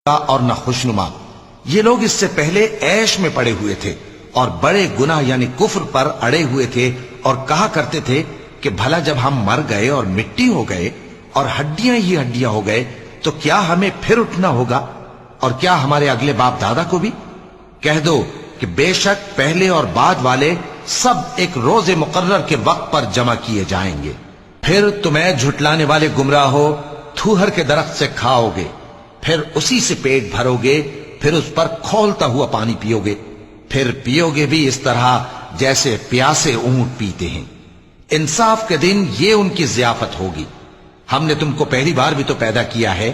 اور نہ خوشنما. یہ لوگ اس سے پہلے عیش میں پڑے ہوئے تھے اور بڑے گناہ یعنی کفر پر اڑے ہوئے تھے اور کہا کرتے تھے کہ بھلا جب ہم مر گئے اور مٹی ہو گئے اور ہڈیاں ہی ہڈیاں ہو گئے تو کیا ہمیں پھر اٹھنا ہوگا؟ اور کیا ہمارے اگلے باپ دادا کو بھی؟ کہہ دو کہ بے شک پہلے اور بعد والے سب ایک روز مقرر کے وقت پر جمع کیے جائیں گے. پھر تمہیں جھٹلانے والے گمراہ ہو تھوہر کے درخت سے کھاؤ گے، پھر اسی سے پیٹ بھرو گے، پھر اس پر کھولتا ہوا پانی پیو گے، پھر پیو گے بھی اس طرح جیسے پیاسے اونٹ پیتے ہیں. انصاف کے دن یہ ان کی ضیافت ہوگی. ہم نے تم کو پہلی بار بھی تو پیدا کیا ہے،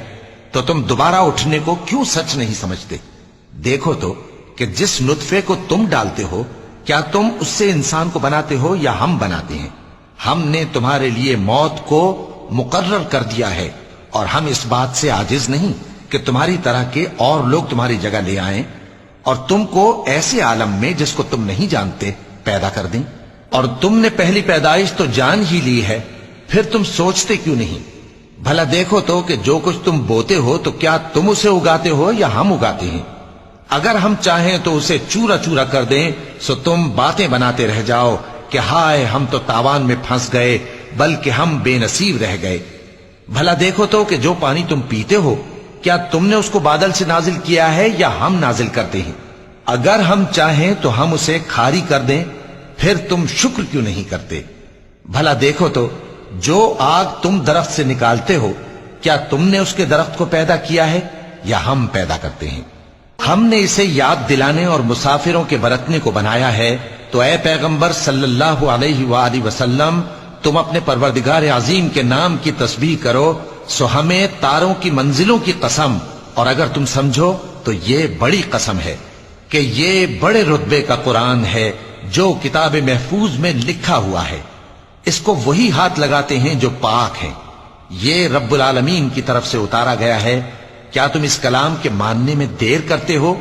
تو تم دوبارہ اٹھنے کو کیوں سچ نہیں سمجھتے؟ دیکھو تو کہ جس نطفے کو تم ڈالتے ہو کیا تم اس سے انسان کو بناتے ہو یا ہم بناتے ہیں؟ ہم نے تمہارے لیے موت کو مقرر کر دیا ہے اور ہم اس بات سے عاجز نہیں کہ تمہاری طرح کے اور لوگ تمہاری جگہ لے آئیں اور تم کو ایسے عالم میں جس کو تم نہیں جانتے پیدا کر دیں. اور تم نے پہلی پیدائش تو جان ہی لی ہے، پھر تم سوچتے کیوں نہیں؟ بھلا دیکھو تو کہ جو کچھ تم بوتے ہو تو کیا تم اسے اگاتے ہو یا ہم اگاتے ہیں؟ اگر ہم چاہیں تو اسے چورا چورا کر دیں سو تم باتیں بناتے رہ جاؤ کہ ہائے ہم تو تاوان میں پھنس گئے، بلکہ ہم بے نصیب رہ گئے. بھلا دیکھو تو کہ جو پانی تم پیتے ہو کیا تم نے اس کو بادل سے نازل کیا ہے یا ہم نازل کرتے ہیں؟ اگر ہم چاہیں تو ہم اسے کھاری کر دیں، پھر تم شکر کیوں نہیں کرتے؟ بھلا دیکھو تو جو آگ تم درخت سے نکالتے ہو کیا تم نے اس کے درخت کو پیدا کیا ہے یا ہم پیدا کرتے ہیں؟ ہم نے اسے یاد دلانے اور مسافروں کے برتنے کو بنایا ہے. تو اے پیغمبر صلی اللہ علیہ وآلہ وسلم تم اپنے پروردگار عظیم کے نام کی تسبیح کرو سو ہمیں تاروں کی منزلوں کی قسم، اور اگر تم سمجھو تو یہ بڑی قسم ہے کہ یہ بڑے رتبے کا قرآن ہے جو کتاب محفوظ میں لکھا ہوا ہے. اس کو وہی ہاتھ لگاتے ہیں جو پاک ہیں. یہ رب العالمین کی طرف سے اتارا گیا ہے. کیا تم اس کلام کے ماننے میں دیر کرتے ہو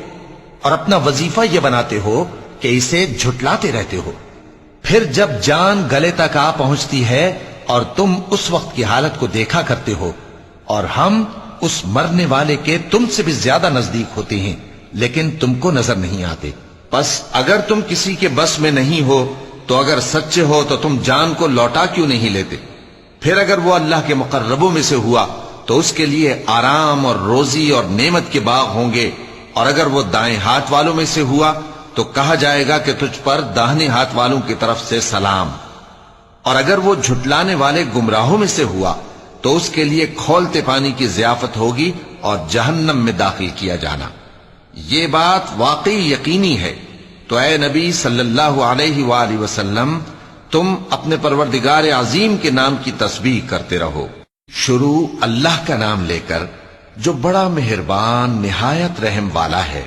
اور اپنا وظیفہ یہ بناتے ہو کہ اسے جھٹلاتے رہتے ہو؟ پھر جب جان گلے تک آ پہنچتی ہے اور تم اس وقت کی حالت کو دیکھا کرتے ہو اور ہم اس مرنے والے کے تم سے بھی زیادہ نزدیک ہوتے ہیں لیکن تم کو نظر نہیں آتے. پس اگر تم کسی کے بس میں نہیں ہو تو اگر سچے ہو تو تم جان کو لوٹا کیوں نہیں لیتے؟ پھر اگر وہ اللہ کے مقربوں میں سے ہوا تو اس کے لیے آرام اور روزی اور نعمت کے باغ ہوں گے، اور اگر وہ دائیں ہاتھ والوں میں سے ہوا تو کہا جائے گا کہ تجھ پر داہنے ہاتھ والوں کی طرف سے سلام. اور اگر وہ جھٹلانے والے گمراہوں میں سے ہوا تو اس کے لیے کھولتے پانی کی ضیافت ہوگی اور جہنم میں داخل کیا جانا. یہ بات واقعی یقینی ہے. تو اے نبی صلی اللہ علیہ وآلہ وسلم تم اپنے پروردگار عظیم کے نام کی تسبیح کرتے رہو. شروع اللہ کا نام لے کر جو بڑا مہربان نہایت رحم والا ہے.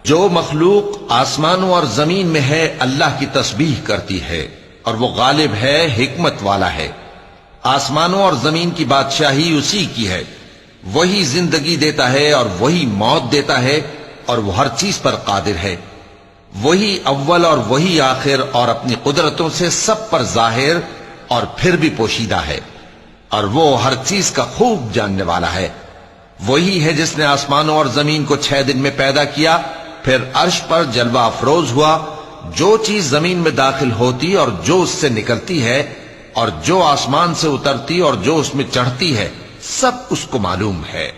جو مخلوق آسمانوں اور زمین میں ہے اللہ کی تسبیح کرتی ہے اور وہ غالب ہے، حکمت والا ہے. آسمانوں اور زمین کی بادشاہی اسی کی ہے. وہی زندگی دیتا ہے اور وہی موت دیتا ہے اور وہ ہر چیز پر قادر ہے. وہی اول اور وہی آخر اور اپنی قدرتوں سے سب پر ظاہر اور پھر بھی پوشیدہ ہے، اور وہ ہر چیز کا خوب جاننے والا ہے. وہی ہے جس نے آسمانوں اور زمین کو 6 دن میں پیدا کیا، پھر عرش پر جلوہ افروز ہوا. جو چیز زمین میں داخل ہوتی اور جو اس سے نکلتی ہے اور جو آسمان سے اترتی اور جو اس میں چڑھتی ہے سب اس کو معلوم ہے.